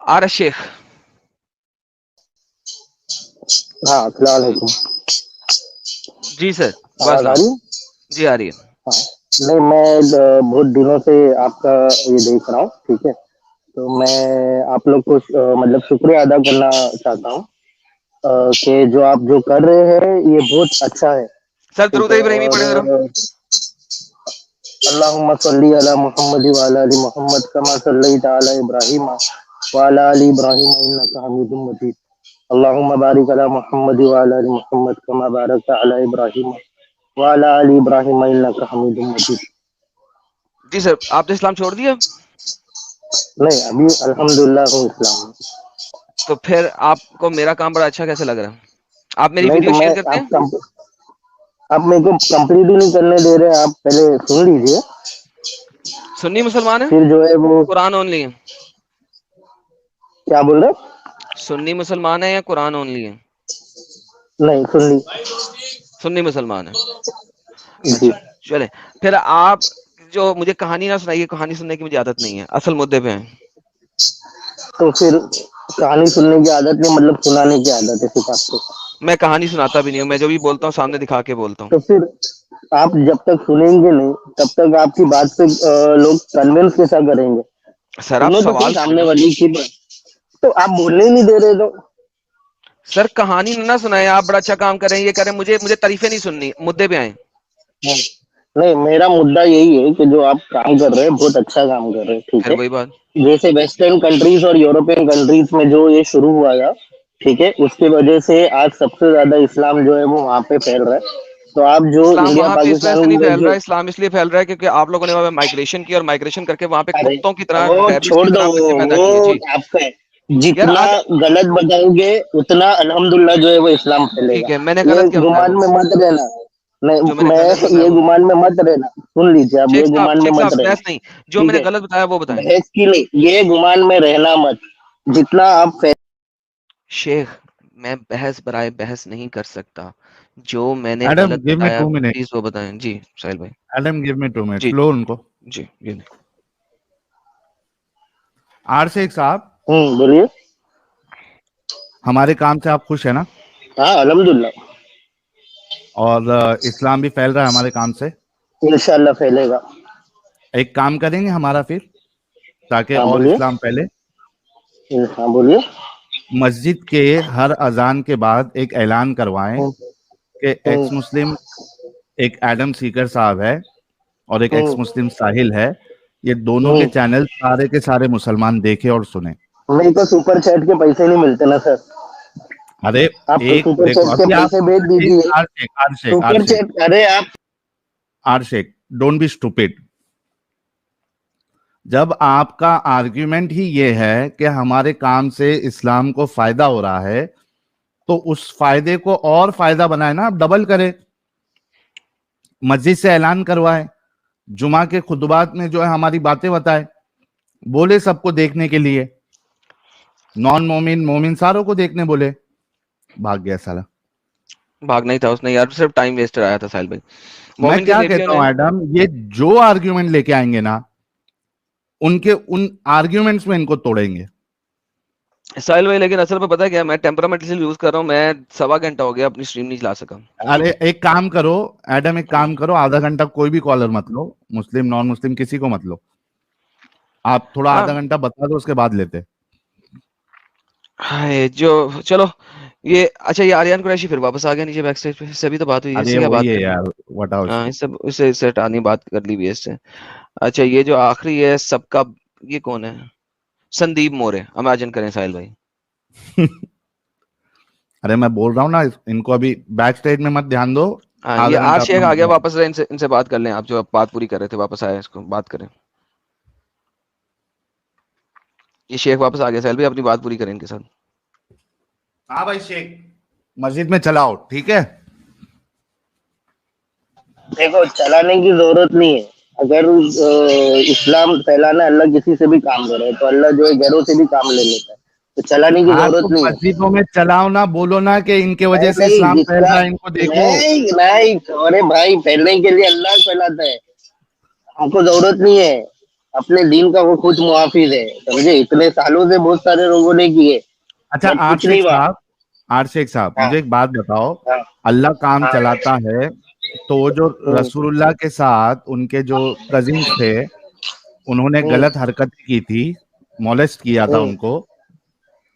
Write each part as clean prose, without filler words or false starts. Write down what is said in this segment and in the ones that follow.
Are شیخ. ہاں السلام علیکم. جی سر آواز آ واسلام. رہی ہے؟ جی آ رہی ہے. ہاں نہیں میں بہت دنوں سے آپ کا یہ دیکھ رہا ہوں. ٹھیک ہے تو میں آپ لوگ کو مطلب شکریہ ادا کرنا چاہتا ہوں کہ جو آپ جو کر رہے ہیں یہ بہت اچھا ہے. سر ٹھیک درود ہے ابراہیمی اور پڑھیں ذرا. اللہم صلی علی محمد وعلی آل محمد کما صلیت علی ابراہیم وعلی آل ابراہیم انک حمید مجید. اللہم بارک علی محمد وعلی آل محمد کما بارکت علی ابراہیم وعلی آل ابراہیم انک حمید مجید. جی سر آپ نے اسلام چھوڑ دیا؟ نہیں ابھی الحمدللہ ہوں اسلام میں. تو پھر آپ کو میرا کام بڑا اچھا کیسے لگ رہا ہے؟ آپ میری نہیں تو ویڈیو میں شیئر کرتے ہیں؟ آپ میرے کو کمپلیٹ ہی نہیں کرنے دے رہے. آپ پہلے سن لیجئے سنی مسلمان ہیں پھر جو ہے وہ قرآن اونلی ہیں؟ کیا بول رہے؟ سنی مسلمان ہیں یا قرآن اونلی ہیں؟ نہیں سن لی. سنی مسلمان ہیں. جی اچھا چلے پھر آپ جو مجھے کہانی نہ سنائیے. کہانی سننے کی مجھے عادت نہیں ہے. اصل مدے پہ ہیں. تو پھر کہانی سننے کی عادت نہیں مطلب سنانے کی عادت ہے صرف آپ کو؟ میں کہانی سناتا بھی نہیں ہوں. میں جو بھی بولتا ہوں سامنے دکھا کے بولتا ہوں. تو پھر آپ جب تک سنیں گے نہیں تب تک آپ کی بات پہ لوگ کنوینس کیسا کریں گے؟ سر آپ سنو تو صحیح سوال سامنے سنیں. والی کی بات. تو آپ بولنے ہی نہیں دے رہے تو سر کہانی نہ سنائیں. آپ بڑا اچھا کام کریں. یہ کریں مجھے تعریفیں نہیں سننی. مدے پہ آئیں. نہیں میرا مدعا یہی ہے کہ جو آپ کام کر رہے ہیں بہت اچھا کام کر رہے ہیں. ٹھیک پھر ہے وہی بات. جیسے ویسٹرن کنٹریز اور یورپین کنٹریز میں جو یہ شروع ہوا گا ٹھیک ہے اس کی وجہ سے آج سب سے زیادہ اسلام جو ہے وہ وہاں پہ پھیل رہا ہے. تو آپ جو اسلام انڈیا وہاں پہ اس وجہ سے پاکستان نہیں میں پھیل جو رہا ہے. اسلام اس لیے پھیل رہا ہے کیونکہ آپ لوگوں نے وہاں پہ مائگریشن کی اور مائگریشن کر کے وہاں پہ ارے کتوں کی طرح وہ ریبٹس چھوڑ کی دو طرح بچے پیدا وہ کیے. جی آپ کا ہے. یار جتنا آج غلط بتاؤ گے اتنا الحمدللہ جو ہے وہ اسلام پھیلے گا. ٹھیک ہے میں نے غلط یہ کیا بتایا گمان وہ میں مت رہنا. جو نہیں میں نے میں غلط بتایا یہ وہ گمان میں مت رہنا. سن لیجیے اب یہ گمان میں شیخ مت صاحب رہنا. بحث نہیں. جو میں ٹھیک نے ہے غلط بتایا وہ بتائیں. بحث کی نہیں یہ گمان میں رہنا مت. جتنا آپ شیخ میں بحث برائے بحث نہیں کر سکتا. جو میں نے ایڈم غلط گیو می بتایا 2 منٹ. پلیز وہ بتائیں. جی سہیل بھائی. ایڈم گیو می 2 منٹ جی لو ان کو. جی جی آر شیخ صاحب بولیے. ہمارے کام سے آپ خوش ہیں نا؟ ہاں الحمدللہ اور اسلام بھی پھیل رہا ہے ہمارے کام سے. انشاءاللہ پھیلے گا. ایک کام کریں گے ہمارا پھر تاکہ ہاں اور بولیے. اسلام پھیلے. ہاں بولیے. مسجد کے ہر اذان کے بعد ایک اعلان کروائیں کہ ایکس مسلم ایک ایڈم سیکر صاحب ہے اور ایک ایکس مسلم ساحل ہے. یہ دونوں کے چینل سارے کے سارے مسلمان دیکھیں اور سنیں. نہیں تو سپر چیٹ کے پیسے نہیں ملتے نا سر. ارے آپ ایک سپر دیکھو چیٹ کے ابھی آپ پیسے بھیج دیجیے. سپر آر چیٹ ارے آپ شیخ ڈونٹ بی اسٹوپڈ. جب آپ کا آرگیومنٹ ہی یہ ہے کہ ہمارے کام سے اسلام کو فائدہ ہو رہا ہے تو اس فائدے کو اور فائدہ بنائے نا. آپ ڈبل کریں. مسجد سے اعلان کروائے. جمعہ کے خطبات میں جو ہے ہماری باتیں بتائے. بولے سب کو دیکھنے کے لیے. نان مومن مومن ساروں کو دیکھنے بولے. بھاگ گیا سالا. بھاگنا ہی تھا اس نے یار. صرف ٹائم ویسٹر آیا تھا ساحل بھائی. میں مومن کے کیا زیبیوں کہتا نے ہوں ایڈم یہ جو آرگیومنٹ لے کے آئیں گے نا ان آرگیومنٹس میں ان کو توڑیں گے. ساحل بھائی لیکن اصل میں پتا کیا میں ٹیمپرامنٹ سے یوز کر رہا ہوں. میں 1.25 گھنٹہ ہو گیا اپنی اسٹریم نہیں چلا سکا. ارے ایک کام کرو ایڈم ایک کام کرو آدھا گھنٹہ کوئی بھی کالر مت لو. مسلم نان مسلم کسی کو مت لو. آپ تھوڑا ہاں آدھا گھنٹہ بتا دو اس کے بعد لیتے. جو چلو یہ اچھا یہ آریان قریشی پھر واپس آ گیا نیچے بیک اسٹیج پہ. اس سے بھی تو بات ہوئی ہے. اس ارے سے کیا بات وہی ہے کرنی. یار وٹاؤ اس ہاں کو. اسے ہٹانی بات کر لی بھی ہے اس سے. اچھا یہ جو آخری ہے سب کا یہ کون ہے؟ سندیپ مورے. امیجن کریں ساحل بھائی. ارے میں بول رہا ہوں نا ان کو ابھی بیک سٹیج میں مت دھیان دو. ہاں یہ آدھا آر گھنٹہ اپنا شیخ آ گیا مطلب. واپس. ان سے بات کر لیں. آپ جو بات پوری کر رہے تھے واپس آئے اس کو بات کریں. یہ شیخ واپس آ گیا. ساحل بھائی اپنی بات پوری کریں ان کے ساتھ. ہاں بھائی شیخ مسجد میں چلاؤ ٹھیک ہے. دیکھو چلانے کی ضرورت نہیں ہے. اگر اسلام پھیلانا اللہ کسی سے بھی کام کرے تو اللہ جو ہے گھروں سے بھی کام لے لیتا ہے. تو چلانے کی ہاں تو ضرورت نہیں ہے. مسجدوں میں چلاؤ نا. بولو نا کہ ان کی وجہ نہیں سے نہیں اسلام جس پھیل کا رہا ہے ان کو دیکھو. نہیں نہیں ارے بھائی پھیلنے کے لیے اللہ پھیلاتا ہے. ہم کو ضرورت نہیں ہے. اپنے دین کا وہ خود محافظ ہے, سمجھے. اتنے سالوں سے بہت سارے لوگوں نے کیے, اچھا بٹ آر کچھ نہیں شیخ ہوا. صاحب, آر شیخ صاحب ہاں مجھے ایک بات بتاؤ, ہاں اللہ کام ہاں. چلاتا ہے, تو وہ جو رسول اللہ کے ساتھ ان کے جو کزنس تھے انہوں نے ہوں، غلط حرکت کی تھی, مولسٹ کیا تھا ہوں، ان کو,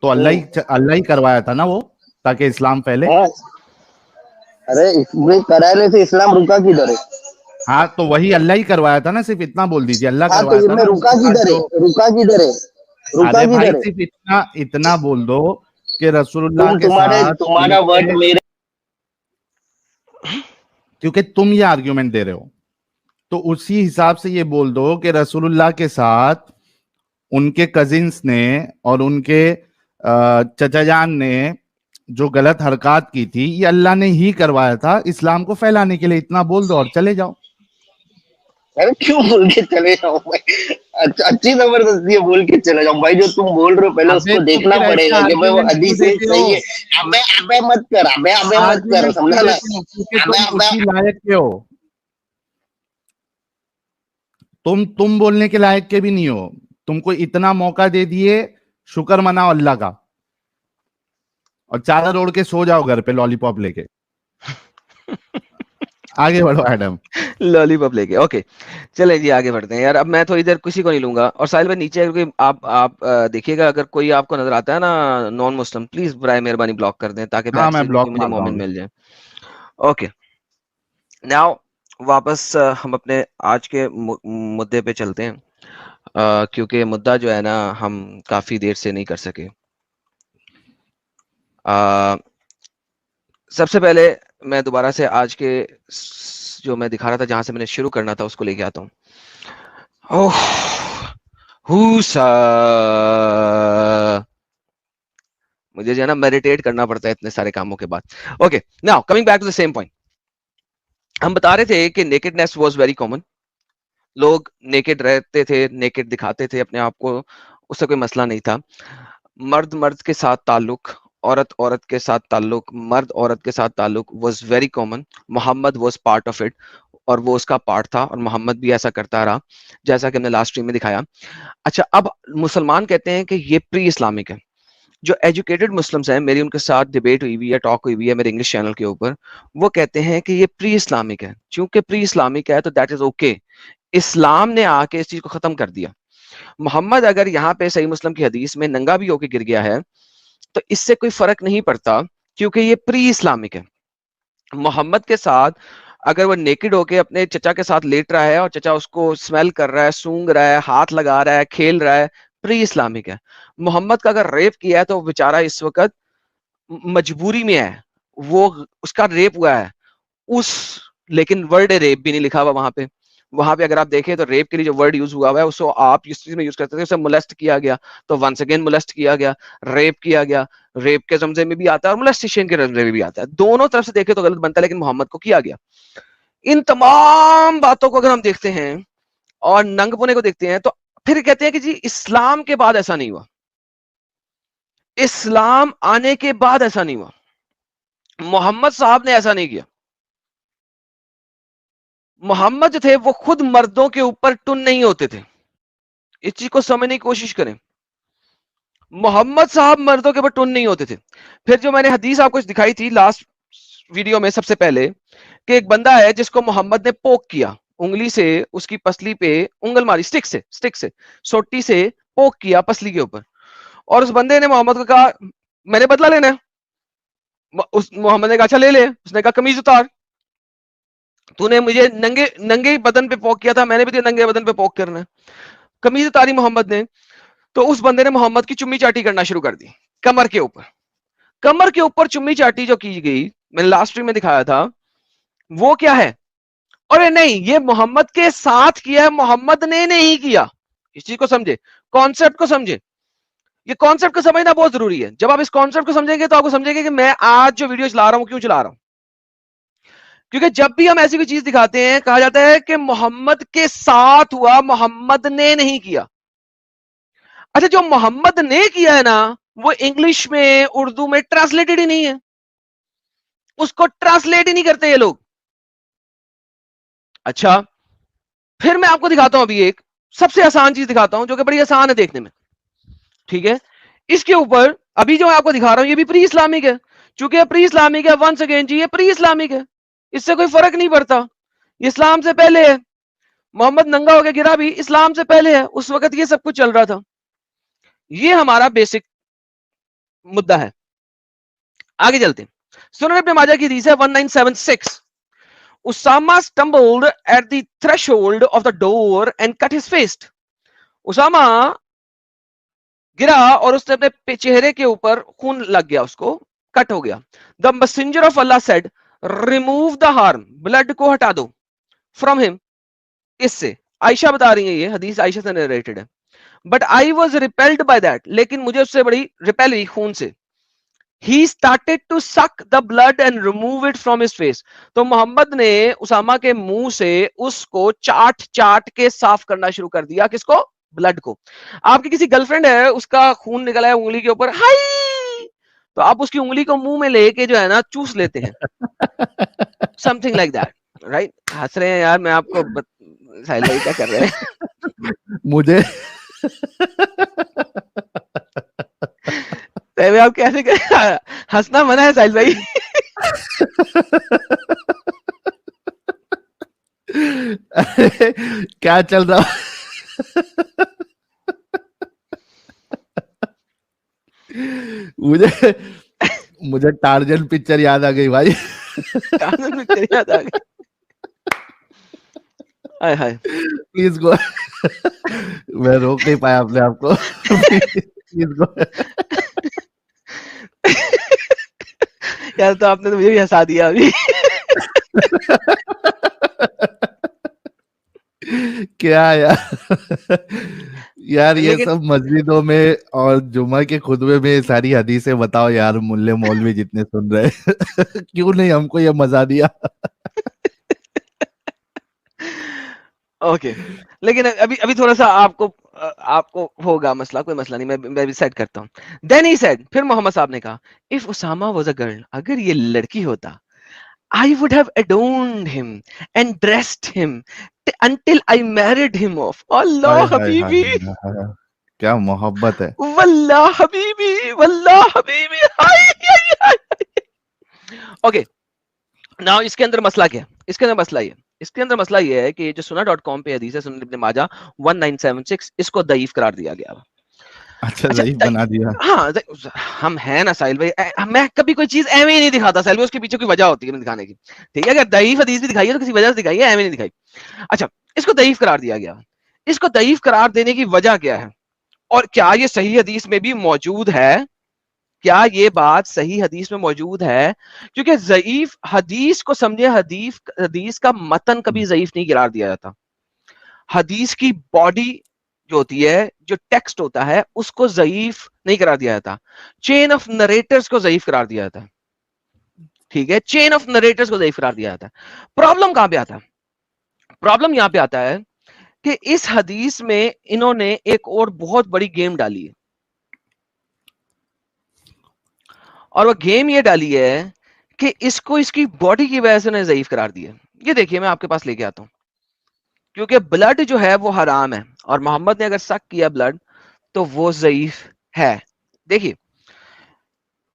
تو ہوں. اللہ ہی کروایا تھا نا وہ, تاکہ اسلام پھیلے. ہاں, ارے اس میں کرانے سے اسلام رکا کدھر ہے؟ ہاں تو وہی اللہ ہی کروایا تھا نا, صرف اتنا بول دیجیے, اللہ ہاں تو کروایا تھا ان میں نا ان رکا کے ساتھ کدھر ہے, جو. رکا کدھر ہے, رکا ارے بھائی کدھر ہے؟ صرف اتنا بول دو کہ رسول اللہ کے ساتھ ان تمہارا ورڈ کے, میرے. کیونکہ تم یہ آرگیومنٹ دے رہے ہو, تو اسی حساب سے یہ بول دو کہ رسول اللہ کے ساتھ ان کے کزنس نے اور ان کے چچا جان نے جو غلط حرکات کی تھی, یہ اللہ نے ہی کروایا تھا اسلام کو پھیلانے کے لیے. اتنا بول دو اور چلے جاؤ. ارے کیوں بول کے چلے جاؤ بھائی؟ اچھی زبردستی ہے, بول کے چلے جاؤ بھائی. جو تم بول رہے ہو پہلے اس ابے کو تو دیکھنا پھر پڑے ایسے گا کہ بھائی وہ آرگیومنٹ کیوں حدیث دیتے ہو, صحیح ہے. ابے ابے مت کر, ابے ابے مت کر, آرگیومنٹ کیوں سمجھا نا. دیتے ہو, کیونکہ ابے تم ابے اسی لائق کے ہو. تم بولنے کے لائق کے بھی نہیں ہو. تم کو اتنا موقع دے دیے, شکر مناؤ اللہ کا, اور چادر اوڑھ کے سو جاؤ گھر پہ لالی پاپ لے کے. آگے بڑھو ایڈم. لالی پاپ لے کے. اوکے چلیں جی آگے بڑھتے ہیں یار. اب میں تو ادھر کسی کو نہیں لوں گا, اور ساحل بھائی نیچے کیونکہ آپ دیکھیے گا, اگر کوئی آپ کو نظر آتا ہے نا نان مسلم, پلیز برائے مہربانی بلاک کر دیں, تاکہ ہاں بیک میں سے بلاک مجھے مار رہا ہوں مومن ابھی. مل جائے. اوکے ناؤ واپس ہم اپنے آج کے مدعے پہ چلتے ہیں, کیونکہ مدعا جو ہے نا ہم کافی دیر سے نہیں کر سکے. سب سے پہلے میں دوبارہ سے آج کے جو میں دکھا رہا تھا, جہاں سے میں نے شروع کرنا تھا, اس کو لے کے آتا ہوں. مجھے جو ہے نا میڈیٹیٹ کرنا پڑتا ہے اتنے سارے کاموں کے بعد. Okay now coming back to the same point. ہم بتا رہے تھے کہ نیکڈنیس واز ویری کامن. لوگ نیکڈ رہتے تھے, نیکڈ دکھاتے تھے اپنے آپ کو, اس سے کوئی مسئلہ نہیں تھا. مرد مرد کے ساتھ تعلق, عورت عورت کے ساتھ تعلق, مرد عورت کے ساتھ تعلق was very common. Muhammad was part of it, اور وہ اس کا پارٹ تھا, اور محمد بھی ایسا کرتا رہا, جیسا کہ ہم نے لاسٹ اسٹریم میں دکھایا. اچھا اب مسلمان کہتے ہیں کہ یہ پری اسلامک ہے. جو ایجوکیٹڈ مسلمز ہیں, میری ان کے ساتھ ڈیبیٹ ہوئی ہوئی ہے, ٹاک ہوئی ہوئی ہے میرے انگلش چینل کے اوپر, وہ کہتے ہیں کہ یہ پری اسلامک ہے. چونکہ پری اسلامک ہے تو دیٹ از اوکے. اسلام نے آ کے اس چیز کو ختم کر دیا. محمد اگر یہاں پہ صحیح مسلم کی حدیث میں ننگا بھی ہو کے گر گیا ہے, تو اس سے کوئی فرق نہیں پڑتا, کیونکہ یہ پری اسلامک ہے. محمد کے ساتھ اگر وہ نیکڈ ہو کے اپنے چچا کے ساتھ لیٹ رہا ہے, اور چچا اس کو اسمیل کر رہا ہے, سونگ رہا ہے, ہاتھ لگا رہا ہے, کھیل رہا ہے, پری اسلامک ہے. محمد کا اگر ریپ کیا ہے تو وہ بیچارہ اس وقت مجبوری میں ہے, وہ اس کا ریپ ہوا ہے اس, لیکن ورڈ ریپ بھی نہیں لکھا ہوا وہاں پہ. وہاں پہ اگر آپ دیکھیں تو ریپ کے لیے جو ورڈ یوز ہوا ہے, اس کو آپ اس چیز میں یوز کرتے تھے, اسے مولسٹ کیا گیا, تو ونس اگین مولسٹ کیا گیا, ریپ کیا گیا. ریپ کے زمزے میں بھی آتا ہے اور مولسٹیشن کے زمزے میں بھی آتا ہے, دونوں طرف سے دیکھے تو غلط بنتا ہے, لیکن محمد کو کیا گیا. ان تمام باتوں کو اگر ہم دیکھتے ہیں اور ننگ پونے کو دیکھتے ہیں, تو پھر کہتے ہیں کہ جی اسلام کے بعد ایسا نہیں ہوا, اسلام آنے کے بعد ایسا نہیں ہوا, محمد صاحب نے ایسا نہیں کیا. محمد جو تھے وہ خود مردوں کے اوپر ٹن نہیں ہوتے تھے, اس چیز کو سمجھنے کی کوشش کریں. محمد صاحب مردوں کے اوپر ٹن نہیں ہوتے تھے. پھر جو میں نے حدیث آپ کو دکھائی تھی لاسٹ ویڈیو میں سب سے پہلے, کہ ایک بندہ ہے جس کو محمد نے پوک کیا, انگلی سے اس کی پسلی پہ انگل ماری, سٹک سے سوٹی سے پوک کیا پسلی کے اوپر, اور اس بندے نے محمد کو کہا میں نے بدلہ لینا ہے. محمد نے کہا اچھا لے لے. اس نے کہا قمیض اتار, تو نے مجھے ننگے بدن پہ پوک کیا تھا, میں نے بھی تجھے ننگے بدن پہ پوک کرنا ہے. قمیض اتاری محمد نے, تو اس بندے نے محمد کی چمی چاٹی کرنا شروع کر دی کمر کے اوپر. کمر کے اوپر چمی چاٹی جو کی گئی, میں نے لاسٹ میں دکھایا تھا, وہ کیا ہے؟ ارے نہیں, یہ محمد کے ساتھ کیا ہے, محمد نے نہیں کیا. اس چیز کو سمجھے, کانسیپٹ کو سمجھے. یہ کانسیپٹ کو سمجھنا بہت ضروری ہے. جب آپ اس کانسیپٹ کو سمجھیں گے تو آپ کو سمجھیں گے کہ میں آج جو ویڈیو چلا رہا ہوں کیوں چلا رہا ہوں. کیونکہ جب بھی ہم ایسی کوئی چیز دکھاتے ہیں, کہا جاتا ہے کہ محمد کے ساتھ ہوا, محمد نے نہیں کیا. اچھا جو محمد نے کیا ہے نا, وہ انگلش میں اردو میں ٹرانسلیٹڈ ہی نہیں ہے, اس کو ٹرانسلیٹ ہی نہیں کرتے یہ لوگ. اچھا پھر میں آپ کو دکھاتا ہوں ابھی ایک سب سے آسان چیز دکھاتا ہوں جو کہ بڑی آسان ہے دیکھنے میں, ٹھیک ہے. اس کے اوپر ابھی جو میں آپ کو دکھا رہا ہوں یہ بھی پری اسلامک ہے, چونکہ پری اسلامک ہے, ونس اگین جی یہ پری اسلامک ہے, اس سے کوئی فرق نہیں پڑتا, یہ اسلام سے پہلے ہے. محمد ننگا ہو کے گرا بھی اسلام سے پہلے ہے, اس وقت یہ سب کچھ چل رہا تھا. یہ ہمارا بیسک مدعا ہے. آگے چلتے ہیں. سنن ابن ماجہ کی حدیث ہے 1976. Usama stumbled at the threshold of the door and cut his face. Usama گرا اور اس نے اپنے چہرے کے اوپر خون لگ گیا, اس کو کٹ ہو گیا. The messenger of Allah said, remove the harm, blood کو ہٹا دو from him. اس سے عائشہ بتا رہی ہیں, یہ حدیث عائشہ سے نریٹڈ ہے. But I was repelled by that, لیکن مجھے اس سے بڑی ریپیل ہوئی خون سے. He started to suck the blood and remove it from his face. تو محمد نے اسامہ کے منہ سے اس کو چاٹ چاٹ کے صاف کرنا شروع کر دیا. کس کو؟ بلڈ کو. آپ کی کسی گرل فرینڈ ہے, اس کا خون نکلا ہے انگلی کے اوپر, ہائی, تو آپ اس کی انگلی کو منہ میں لے کے جو ہے نا چوس لیتے ہیں. Some thing like that, right. ہنس رہے ہیں یار, میں آپ کو ساحل بھائی کیا کر رہے ہیں مجھے آپ کیسے ہنسنا منع ہے ساحل بھائی. کیا چل رہا مجھے ٹارجن پکچر یاد آ گئی بھائی. پلیز گو, میں روک نہیں پایا اپنے آپ کو. Please go. یار تو آپ نے تو مجھے بھی ہنسا دیا ابھی. کیا یار یہ سب مسجدوں میں اور جمعہ کے خطبے میں ساری حدیثیں بتاؤ یار, ملے مولوی جتنے سن رہے, کیوں نہیں ہم کو یہ مزہ دیا. اوکے, لیکن ابھی تھوڑا سا آپ کو ہوگا مسئلہ, کوئی مسئلہ نہیں, میں بھی سیٹ کرتا ہوں. دین ہی سیڈ, پھر محمد صاحب نے کہا, if Usama was a girl, اگر یہ لڑکی ہوتا, I would have adorned him and dressed him until I married him off. اللہ حبیبی, کیا محبت ہے. واللہ حبیبی, واللہ حبیبی. اوکے, ناؤ اس کے اندر مسئلہ کیا ہے؟ اس کے اندر مسئلہ یہ ہے کہ جو سنا.com پہ حدیث ہے سنن ابن ماجہ 1976, اس کو ضعیف قرار دیا گیا. اچھا ضعیف بنا دیا. ہاں ہم ہیں نا ساحل بھائی, میں کبھی کوئی چیز ایویں ہی نہیں دکھاتا ساحل بھائی, اس کے پیچھے کوئی وجہ ہوتی ہے دکھانے کی, ٹھیک ہے. اگر ضعیف حدیث بھی دکھائی ہے تو کسی وجہ سے دکھائی ہے, ایویں نہیں دکھائی. اچھا, اس کو ضعیف قرار دیا گیا. اس کو ضعیف قرار دینے کی وجہ کیا ہے, اور کیا یہ صحیح حدیث میں بھی موجود ہے؟ کیا یہ بات صحیح حدیث میں موجود ہے؟ کیونکہ ضعیف حدیث کو سمجھے, حدیث کا متن کبھی ضعیف نہیں قرار دیا جاتا. حدیث کی باڈی جو ہوتی ہے, جو ٹیکسٹ ہوتا ہے, اس کو ضعیف نہیں قرار دیا جاتا. چین آف نریٹرز کو ضعیف قرار دیا جاتا ہے, ٹھیک ہے. چین آف نریٹرز کو ضعیف قرار دیا جاتا ہے. پرابلم کہاں پہ آتا ہے؟ پرابلم یہاں پہ آتا ہے کہ اس حدیث میں انہوں نے ایک اور بہت بڑی گیم ڈالی ہے, اور وہ گیم یہ ڈالی ہے کہ اس کو اس کی باڈی کی وجہ سے انہیں ضعیف قرار دیا. یہ دیکھیے میں آپ کے پاس لے کے آتا ہوں, کیونکہ بلڈ جو ہے وہ حرام ہے, اور محمد نے اگر سک کیا بلڈ تو وہ ضعیف ہے. دیکھیے,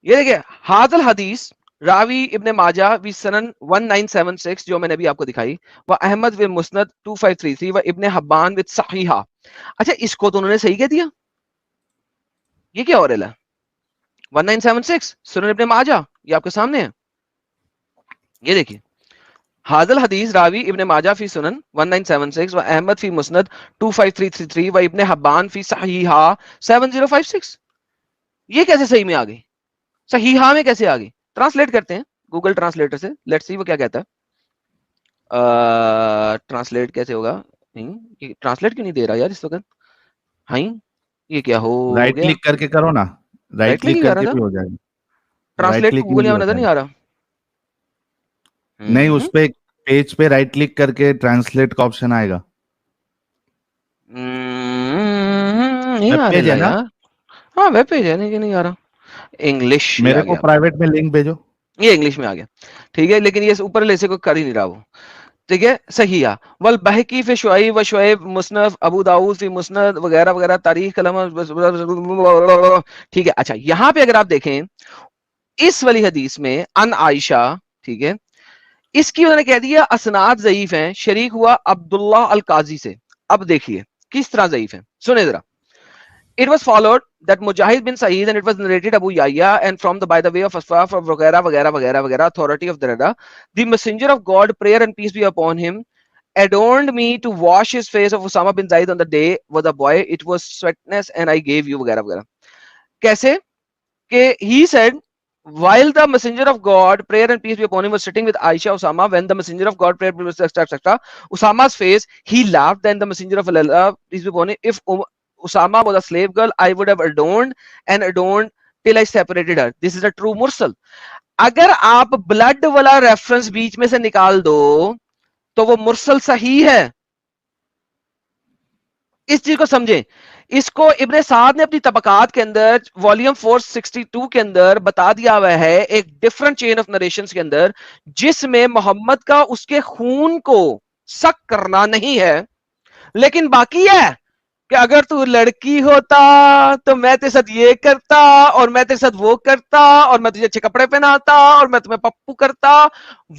یہ دیکھیے, حاضل حدیث راوی ابن ماجہ وی سنن 1976 جو میں نے ابھی آپ کو دکھائی, وہ احمد و مسند 2533 و ابن حبان وذ صحیحہ. اچھا, اس کو تو انہوں نے صحیح کہہ دیا. یہ کیا ہو رہا ہے؟ 1976 سنن ابن ماجہ, یہ آپ کے سامنے ہے. یہ دیکھیے, حاضل حدیث راوی ابن ماجہ فی سنن 1976 و احمد فی مسند 25333 و ابن حبان فی صحیحہ 7056. یہ کیسے صحیح میں آ گئی؟ صحیحہ میں کیسے آ گئی؟ ٹرانسلیٹ کرتے ہیں گوگل ٹرانسلیٹر سے, لیٹس سی وہ کیا کہتا ہے. ٹرانسلیٹ کیسے ہوگا؟ ٹرانسلیٹ کیوں نہیں دے رہا یار اس وقت؟ ہاں, یہ کیا ہو گیا؟ رائٹ کلک کر کے کرو نا, رائٹ کلک کر کے بھی ہو جائے گا. ٹرانسلیٹ گوگل یہاں نظر نہیں آ رہا. نہیں, اس پہ پیج پہ رائٹ کلک کر کے ٹرانسلیٹ کا آپشن آئے گا. نہیں آ رہا یار. ہاں ویب پیج ہے, نہیں آ رہا. انگلش میرے کو پرائیویٹ میں لنک بھیجو. یہ انگلش میں آ گیا, ٹھیک ہے, لیکن یہ اوپر لے سے کوئی کر ہی نہیں رہا وہ. ٹھیک ہے صحیح ہے والبحقی فی شعیب و شعیب مسنف ابو داؤد فی مسند وغیرہ وغیرہ تاریخ کلام. ٹھیک ہے اچھا یہاں پہ اگر آپ دیکھیں اس والی حدیث میں ان عائشہ ٹھیک ہے اس کی انہوں نے کہہ دیا اسناد ضعیف ہیں شریک ہوا عبداللہ القاضی سے. اب دیکھیے کس طرح ضعیف ہیں سنیں ذرا. It was followed that Mujahid bin Sa'id and it was narrated Abu Yahya and from the by the way of Asfaf of Vagera Vagera Vagera Vagera authority of Darada, the messenger of God, prayer and peace be upon him, adorned me to wash his face of Usama bin Zaid on the day was a boy. It was sweatness and I gave you Vagera Vagera. Kaise? Ke he said, while the messenger of God, prayer and peace be upon him, was sitting with Aisha Usama, when the messenger of God, prayer and peace, etc., Usama's face, he laughed. Then the messenger of Allah, peace be upon him, if Usama was a slave girl, I would have adorned till I separated her. This is a true mursal. اگر آپ blood والا reference بیچ میں سے نکال دو تو وہ مرسل صحیح ہے. اس چیز کو سمجھیں. اس کو ابن سعد نے اپنی طبقات کے اندر والیوم 462 کے اندر بتا دیا ہوا ہے ایک ڈفرنٹ چین آف نریشنز کے اندر جس میں محمد کا اس کے خون کو سک کرنا نہیں ہے لیکن باقی ہے کہ اگر تو لڑکی ہوتا تو میں تیرے ساتھ یہ کرتا اور میں تیرے ساتھ وہ کرتا اور میں تجھے اچھے کپڑے پہناتا اور میں تمہیں پپو کرتا.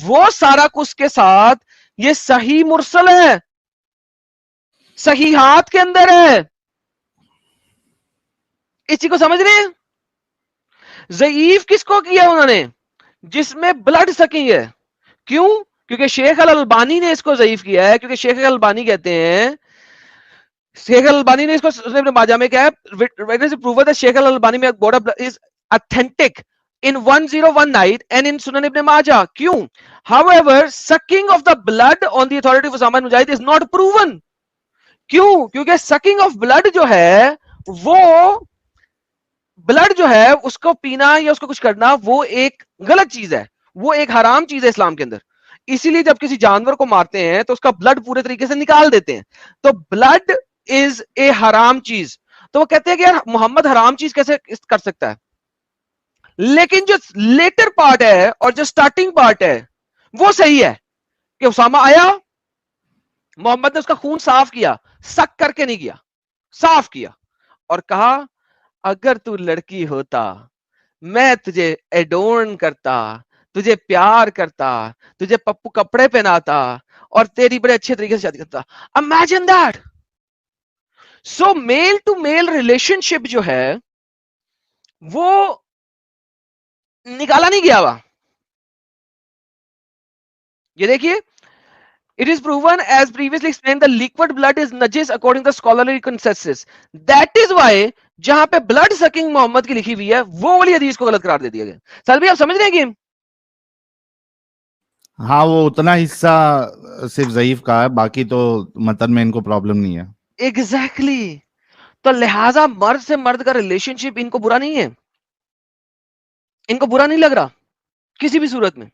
وہ سارا کچھ کے ساتھ یہ صحیح مرسل ہے صحیحات کے اندر ہے. اس چیز کو سمجھ رہے ہیں. ضعیف کس کو کیا انہوں نے جس میں بلڈ سکنگ ہے. کیوں؟ کیونکہ شیخ الالبانی نے اس کو ضعیف کیا ہے کیونکہ شیخ الالبانی کہتے ہیں شیخ الالبانی نے اس کو ابن ماجہ میں کیا ہے شیخ الالبانی میں is authentic in 101 night and in Sunan Ibn Majah. کیوں؟ However, sucking of the blood on the authority of Usama bin Mujahid is not proven. کیوں؟ کیونکہ sucking of blood جو ہے وہ بلڈ جو ہے اس کو پینا یا اس کو کچھ کرنا وہ ایک غلط چیز ہے وہ ایک حرام چیز ہے اسلام کے اندر. اسی لیے جب کسی جانور کو مارتے ہیں تو اس کا بلڈ پورے طریقے سے نکال دیتے ہیں. تو بلڈ از اے حرام چیز. تو وہ کہتے ہیں کہ یار محمد حرام چیز کیسے کر سکتا ہے. لیکن جو لیٹر پارٹ ہے اور جو سٹارٹنگ پارٹ ہے وہ صحیح ہے کہ اسامہ آیا محمد نے اس کا خون صاف کیا سک کر کے نہیں کیا صاف کیا اور کہا اگر تو لڑکی ہوتا میں تجھے ایڈورن کرتا تجھے پیار کرتا تجھے پپو کپڑے پہناتا اور تیری بڑے اچھے طریقے سے شادی کرتا. Imagine that. So male to male relationship جو ہے وہ نکالا نہیں گیا ہوا. یہ دیکھیے it is proven as previously explained the liquid blood is najis according to scholarly consensus. That is why جہاں پہ بلڈ سکنگ محمد کی لکھی ہوئی ہے وہ والی حدیث کو غلط قرار دے دیا گیا. سلوی آپ سمجھ رہے ہیں کہ ہاں وہ اتنا حصہ صرف ضعیف کا ہے باقی تو متن میں ان کو پرابلم نہیں ہے. ایگزیکٹلی. تو لہٰذا مرد سے مرد کا ریلیشن شپ ان کو برا نہیں ہے ان کو برا نہیں لگ رہا کسی بھی صورت میں.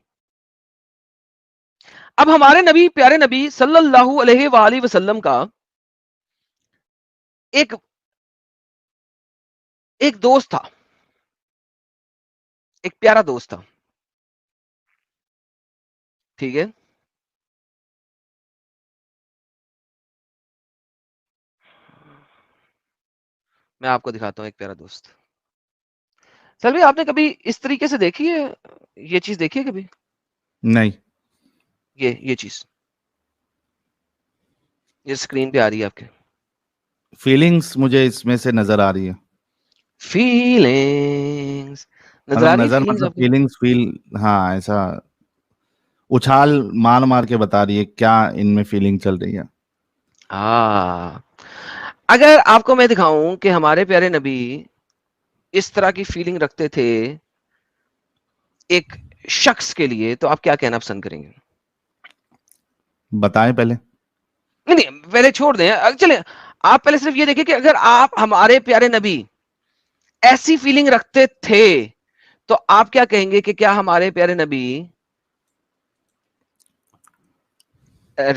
اب ہمارے نبی پیارے نبی صلی اللہ علیہ وآلہ وسلم کا ایک دوست تھا ایک پیارا دوست تھا ٹھیک ہے. میں آپ کو دکھاتا ہوں ایک پیارا دوست. سلوی آپ نے کبھی اس طریقے سے دیکھی ہے یہ چیز دیکھی ہے کبھی؟ نہیں. یہ چیز یہ اسکرین پہ آ رہی ہے آپ کے. فیلنگز مجھے اس میں سے نظر آ رہی ہے. فیلنگز نظر آ رہی ہے مطلب فیلنگز فیل ہاں ایسا اچھال مار مار کے بتا رہی ہے کیا ان میں فیلنگ چل رہی ہے. اگر آپ کو میں دکھاؤں کہ ہمارے پیارے نبی اس طرح کی فیلنگ رکھتے تھے ایک شخص کے لیے تو آپ کیا کہنا پسند کریں گے؟ بتائیں پہلے. نہیں پہلے چھوڑ دیں چلیں آپ پہلے صرف یہ دیکھیں کہ اگر آپ ہمارے پیارے نبی ایسی فیلنگ رکھتے تھے تو آپ کیا کہیں گے کہ کیا ہمارے پیارے نبی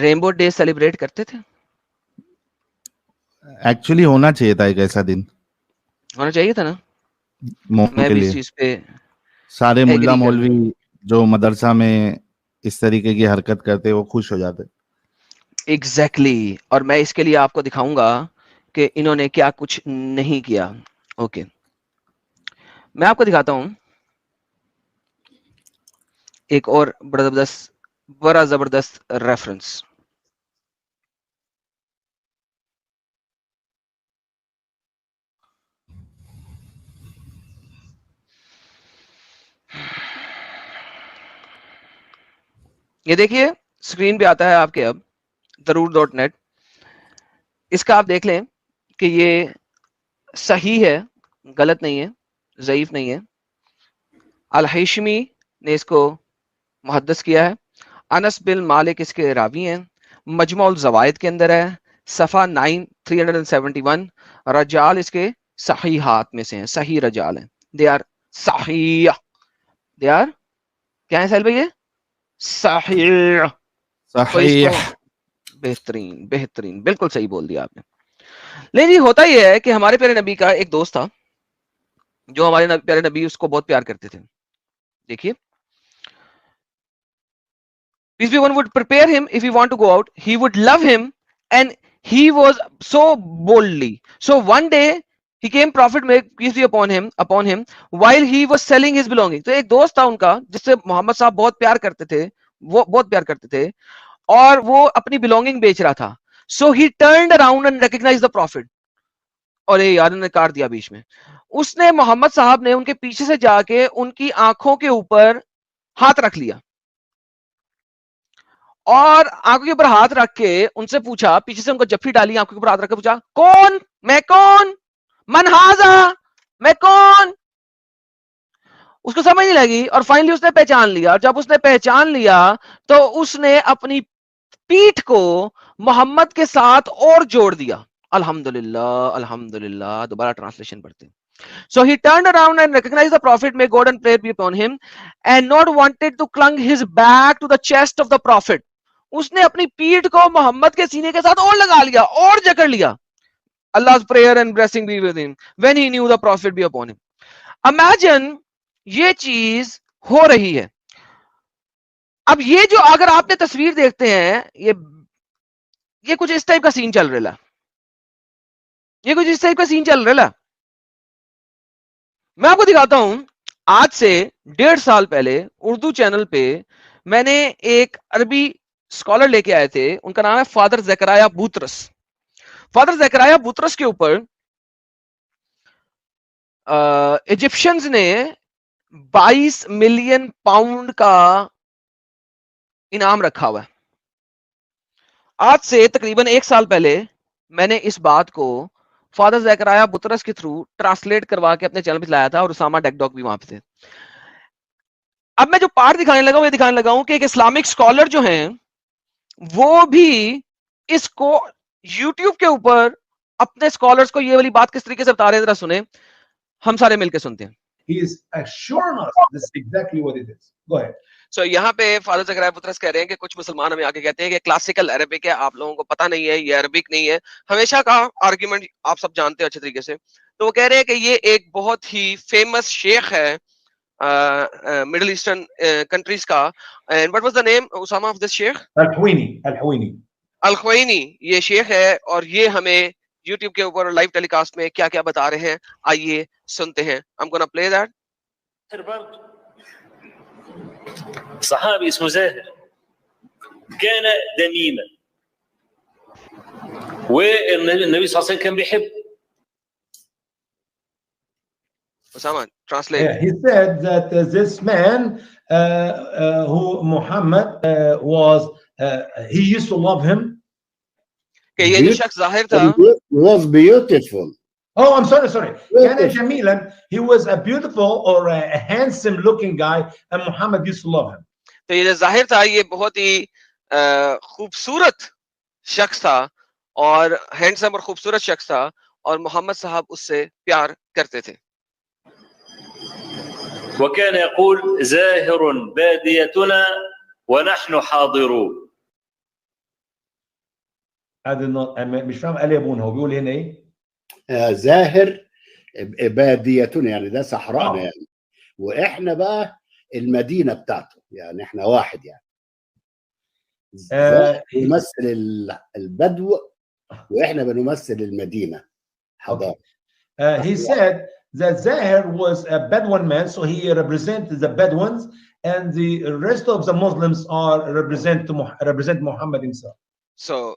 رینبو ڈے سیلیبریٹ کرتے تھے؟ ایکچولی ہونا چاہیے تھا ایک ایسا دن ہونا چاہیے تھا نا. مومن میں کے بھی اس لیے چیز پہ سارے ملا ایگری کروں. مولوی جو مدرسہ میں اس طریقے کی حرکت کرتے وہ خوش ہو جاتے. ایگزیکٹلی. اور میں اس کے لیے آپ کو دکھاؤں گا کہ انہوں نے کیا کچھ نہیں کیا. اوکے میں آپ کو دکھاتا ہوں ایک اور بڑا زبردست ریفرنس. یہ دیکھیے اسکرین پہ آتا ہے آپ کے اب darur.net. اس کا آپ دیکھ لیں کہ یہ صحیح ہے, غلط نہیں ہے, ضعیف نہیں ہے. الہیشمی نے اس کو محدث کیا ہے. انس بن مالک اس کے راوی ہیں. مجموع الزوائد کے اندر ہے, صفحہ 371. رجال اس کے صحیحات میں سے ہیں, صحیح رجال ہیں. دے آر صحیح, دے آر کیا ہے سہیل بھائی, صحیح. تو اس کو بہترین بہترین بالکل صحیح بول دیا آپ نے. لیکن جی ہوتا یہ ہے کہ ہمارے پیارے نبی کا ایک دوست تھا جو ہمارے پیارے نبی اس کو بہت پیار کرتے تھے. دیکھیے peace be upon him would prepare him if he want to go out. He would love him and he was so boldly. So one day he came prophet may peace be upon him while he was selling his belongings. تو ایک دوست تھا ان کا جس سے محمد صاحب بہت پیار کرتے تھے, وہ بہت پیار کرتے تھے, اور وہ اپنی بلونگنگ بیچ رہا تھا. So he turned around and recognized the prophet. اور یہ یار نے کاٹ دیا بیچ میں. اس نے محمد صاحب نے ان کے پیچھے سے جا کے ان کی آنکھوں کے اوپر ہاتھ رکھ لیا اور آنکھوں کے اوپر ہاتھ رکھ کے ان سے پوچھا, پیچھے سے ان کو جفی ڈالی, آنکھوں کے اوپر ہاتھ رکھ کے پوچھا کون, میں کون, من ہاذا, میں کون. اس کو سمجھ نہیں لگی اور فائنلی اس نے پہچان لیا. اور جب اس نے پہچان لیا تو اس نے اپنی پیٹھ کو محمد کے ساتھ اور جوڑ دیا. الحمدللہ الحمدللہ. دوبارہ ٹرانسلیشن پڑھتے ہیں. So he turned around and recognized the prophet, may God and prayer be upon him, and not wanted to cling his back to the chest of the prophet. اس نے اپنی پیٹھ کو محمد کے سینے کے ساتھ اور لگا لیا اور جکڑ لیا. Allah's prayer and blessing be with him when he knew the prophet be upon him. Imagine یہ چیز ہو رہی ہے. اب یہ جو اگر آپ نے تصویر دیکھتے ہیں یہ کچھ اس ٹائپ کا سین چل رہا ہے, یہ کچھ اس ٹائپ کا سین چل رہا ہے. میں آپ کو دکھاتا ہوں. آج سے 1.5 سال پہلے اردو چینل پہ میں نے ایک عربی اسکالر لے کے آئے تھے, ان کا نام ہے فادر زکریا بوترس. فادر زکریا بوترس کے اوپر ایجپشنز نے 22 ملین پاؤنڈ کا انعام رکھا ہوا ہے. آج سے تقریباً 1 سال پہلے میں نے اس بات کو فادر زکریا بطرس کے تھرو ٹرانسلیٹ کروا کے اپنے چینل پہ لایا تھا, اور اسامہ ڈیک ڈاک بھی وہاں پہ تھے. اب میں جو پارٹ دکھانے لگا ہوں یہ دکھانے لگا ہوں کہ ایک اسلامک اسکالر جو ہیں وہ بھی اس کو یوٹیوب کے اوپر اپنے اسکالرز کو یہ والی بات کس طریقے سے بتا رہے ہیں, ذرا سنیں, ہم سارے مل کے سنتے ہیں. He is assuring us this is exactly what it is. Go ahead. So یہاں پہ فادر زکریا بطرس کہہ رہے ہیں کہ کچھ مسلمان ہمیں آگے کہتے ہیں کہ کلاسیکل عربک ہے, آپ لوگوں کو پتہ نہیں ہے, یہ عربک نہیں ہے. ہمیشہ کا آرگیومنٹ آپ سب جانتے ہیں اچھے طریقے سے. تو وہ کہہ رہے ہیں کہ یہ ایک بہت ہی فیمس شیخ ہے مڈل ایسٹرن کنٹریز کا. And what was the name Usama of this شیخ؟ Al-Huwaini. الخوئینی یہ شیخ ہے, اور یہ ہمیں یوٹیوب کے اوپر لائیو ٹیلی کاسٹ میں کیا کیا بتا رہے ہیں. آئیے سنتے ہیں. I'm gonna play that. صحابي اسمه زاهر كان دميما والنبي صلى الله عليه وسلم كان بيحب. Osama, translate. Yeah, he said that this man who Muhammad he used to love him. کہ یہ جو شخص ظاہر تھا was beautiful. Oh, I'm sorry. كان جميلا. He was a beautiful or a handsome looking guy, and Muhammad used to love him. تو یہ جو ظاہر تھا یہ بہت ہی خوبصورت شخص تھا, اور ہینڈسم اور خوبصورت شخص تھا, اور محمد صاحب اس سے پیار کرتے تھے. وكان يقول زاهر باديتنا ونحن حاضرون. هذا مش فاهم قال يا ابونا, هو بيقول هنا ايه؟ زاهر باديتنا يعني ده صحراءنا يعني, واحنا بقى المدينه بتاعته, يعني احنا واحد يعني. زاهر يمثل البدو واحنا بنمثل Madina حضاره. He said that Zahir was a Bedouin man, so he represents the Bedouins, and the rest of the Muslims are represent Muhammad himself. So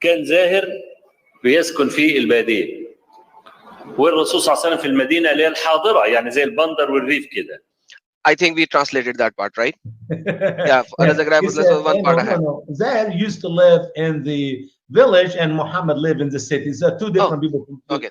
كان زاهر بيسكن في الباديه، والرسول صلى الله عليه وسلم في المدينه اللي هي الحاضره، يعني زي البندر والريف كده. I think we translated that part, right? Yeah, Razak He said, one part I had. no. Zahir used to live in the village and Muhammad lived in the city. So two different people. Okay.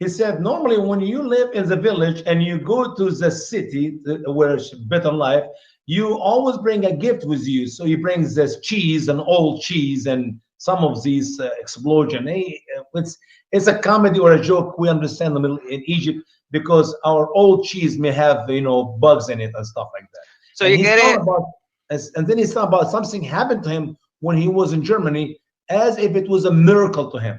He said, normally when you live in the village and you go to the city where it's better life, you always bring a gift with you. So you bring this cheese and old cheese and some of these explosion. It's a comedy or a joke. We understand in Egypt because our old cheese may have bugs in it and stuff like that. So and you get it. And then he's talking about something happened to him when he was in Germany, as if it was a miracle to him.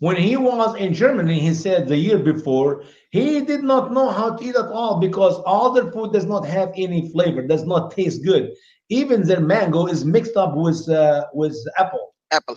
When he was in Germany, he said the year before, he did not know how to eat at all because all their food does not have any flavor, does not taste good. Even their mango is mixed up with apple. Apple.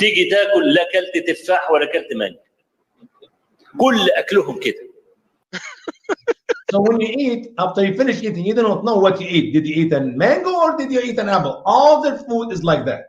تيجي تاكل لا اكلت تفاح ولا اكلت مانجا، كل اكلهم كده. So when you eat, after you finish eating, you don't know what you eat. Did you eat a mango or did you eat an apple? All their food is like that.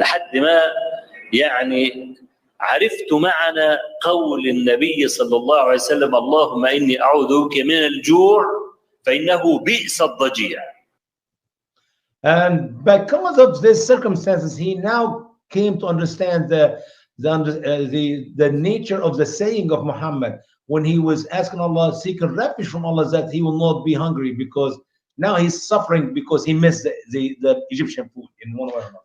لحد ما يعني عرفت معنى قول النبي صلى الله عليه وسلم اللهم إني أعوذ بك من الجوع فإنه بئس الضجيع. And because of these circumstances, he now came to understand the nature of the saying of Muhammad when he was asking Allah, seeking refuge from Allah, that he will not be hungry, because now he's suffering because he missed the Egyptian food in one way or another.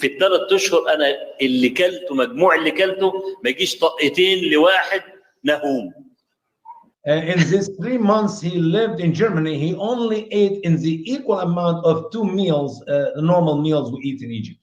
في الثلاث اشهر انا اللي كلته مجموع اللي كلته ما يجيش طقتين لواحد نهوم. In these 3 months he lived in Germany, he only ate in the equal amount of 2 meals, normal meals we eat in Egypt.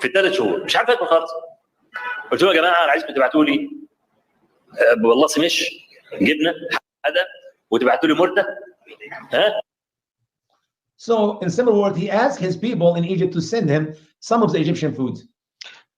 في الثلاث شهور مش عارف اكل خالص. قلت لهم يا جماعه انا عايزكم تبعتوا لي والله سمش جبنه هذا وتبعتوا لي مرته ها. So in simple words, he asked his people in Egypt to send him some of the Egyptian food.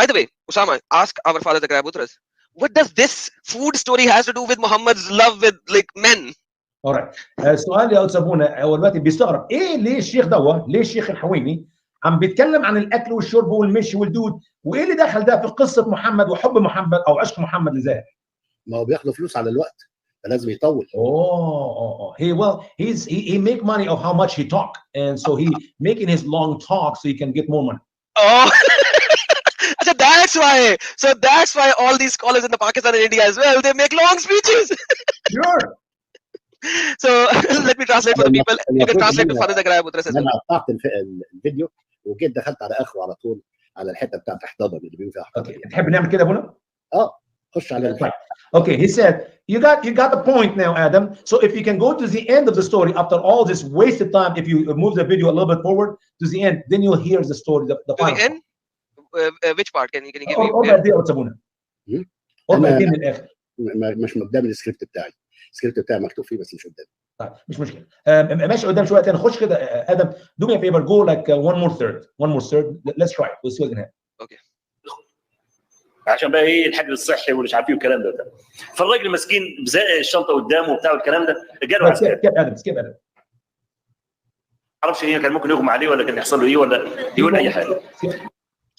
by the way, Usama, ask our father Zakaria Butras, what does this food story has to do with Muhammad's love with like men? All right. السؤال يا استاذ ابونا، هو دلوقتي بيستغرب ليه الشيخ ليه الشيخ الحويني عم بيتكلم عن الاكل والشرب والمشي والدود، وايه اللي دخل ده في قصه محمد وحب محمد او عشق محمد لزاهر؟ ما هو بياخدوا فلوس على الوقت فلازم يطول. He make money of how much he talk, and so he making his long talk so he can get more money. Oh, so that's why all these scholars in the Pakistan and India as well, they make long speeches. Sure. So let me translate for the people. You can translate to Father Zakaria Butras as well. انا قطعت الفيديو وجيت دخلت على اخره على طول على الحته بتاعت احتضن اللي بيقولوا فيها احتضن. Okay. تحب نعمل كده يا ابونا؟ خش على Right. Okay, he said, you got the point now, Adam. So if you can go to the end of the story after all this wasted time, if you move the video a little bit forward to the end, then you'll hear the story, the To final the end? Which part? Can you give me? or دي أبونا. or بعدين للآخر. مش قدام السكريبت بتاعي، السكريبت بتاعي مكتوب فيه بس مش قدامي. طيب مش مشكله. ماشي قدام شويه تاني. خش كده ادم. Do me a favor, go like one more third. Let's try it. We'll see what's gonna happen. Okay. عشان بقى ايه الحجر الصحي والمش عارف ايه والكلام ده. فالراجل المسكين بزق الشنطه قدامه وبتاع والكلام ده، جاله عسكري. سكيب ادم. ما اعرفش هي كان ممكن يغمى عليه ولا كان يحصل له ايه ولا يقول اي حاجه.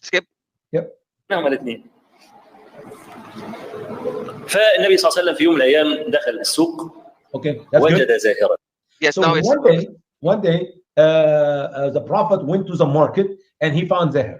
Skip. هما الاثنين. فالنبي صلى الله عليه وسلم في يوم من الايام دخل السوق. Okay, that's good. وجد زاهرا. Yes, So now it's one day, the prophet went to the market and he found Zahir.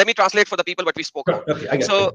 let me translate for the people what we spoke about. Okay, I get So it.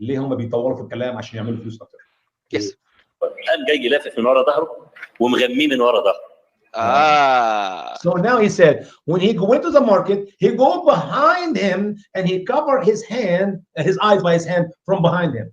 ليه هم بيطولوا في الكلام عشان يعملوا floss اكتر. Yes. قام جاي لافف من ورا ظهره ومغميه من ورا Zohra. So now he said, when he went to the market, he go behind him and he covered his eyes by his hand from behind him.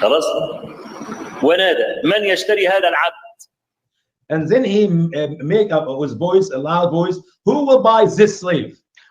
خلاص ونادى من يشتري هذا العبد. And then he made his voice, a loud voice, who will buy this slave?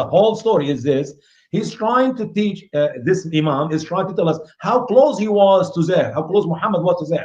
The whole story is this. He's trying to teach, this Imam is trying to tell us how close he was to Zahr, how close Muhammad was to Zahr.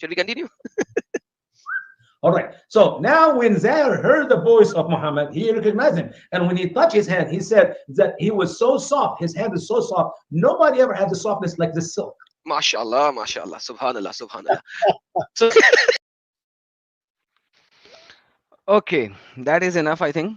Should we continue? All right. So now when Zahr heard the voice of Muhammad, he recognized him. And when he touched his hand, he said that he was so soft. His hand is so soft. Nobody ever had the softness like this silk. MashaAllah, MashaAllah, Subhanallah, Subhanallah. So, okay, that is enough, I think.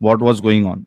what was going on.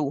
2,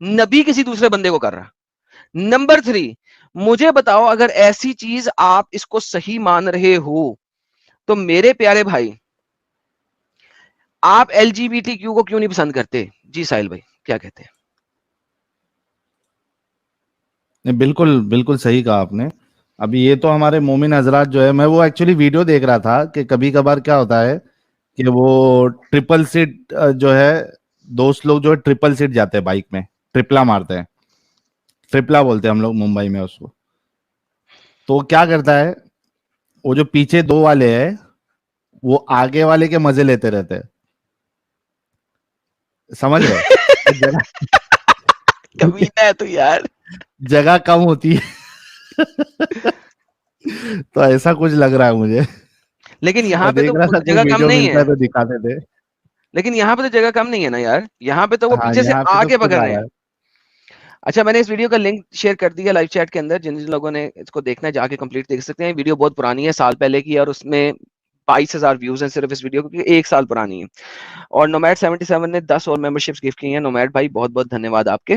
نبی کسی دوسرے بندے کو کر رہا. Number 3, مجھے بتاؤ اگر ایسی چیز آپ اس کو صحیح مان رہے ہو تو میرے پیارے بھائی آپ L G B T Q کو کیوں نہیں پسند کرتے؟ جی ساحل بھائی کیا کہتے ہیں؟ بالکل بالکل صحیح کہا آپ نے. ابھی یہ تو ہمارے مومن حضرات جو ہے, میں وہ ایکچولی ویڈیو دیکھ رہا تھا کہ کبھی کبھار کیا ہوتا ہے کہ وہ ٹرپل سیٹ جو ہے, دوست لوگ جو ہے ٹرپل سیٹ جاتے ہیں بائک میں, ٹرپلا مارتے ہیں, ٹرپلا بولتے ہیں ہم لوگ ممبئی میں اس کو. تو کیا کرتا ہے, وہ جو پیچھے 2 والے ہیں وہ آگے والے کے مزے لیتے رہتے ہیں, سمجھ رہے ہو؟ کمینہ ہے تو یار. جگہ کم ہوتی ہے تو ایسا کچھ لگ رہا ہے مجھے. لیکن یہاں میں پہ دیکھ تو رہا تھا کوئی جگہ کم ویڈیو نہیں ملتا ہے. ہے تو دکھاتے تھے. لیکن یہاں پہ تو جگہ کم نہیں ہے نا یار, یہاں پہ تو وہ ہاں پیچھے سے یہاں پہ تو آگے خود پکڑ آ رہے رہا ہیں. ہے. اچھا میں نے اس ویڈیو کا لنک شیئر کر دیا لائیو چیٹ کے اندر, جن لوگوں نے اس کو دیکھنا ہے جا کے کمپلیٹ دیکھ سکتے ہیں. ویڈیو بہت پرانی ہے, سال پہلے کی, اور اس میں 22,000 ویوز ہیں صرف اس ویڈیو کو, کیونکہ 1 سال پرانی ہے. اور نومیڈ 77 نے 10 اور ممبرشپس گفٹ کی ہیں. نومیڈ بھائی بہت بہت دھنیہ واد آپ کے.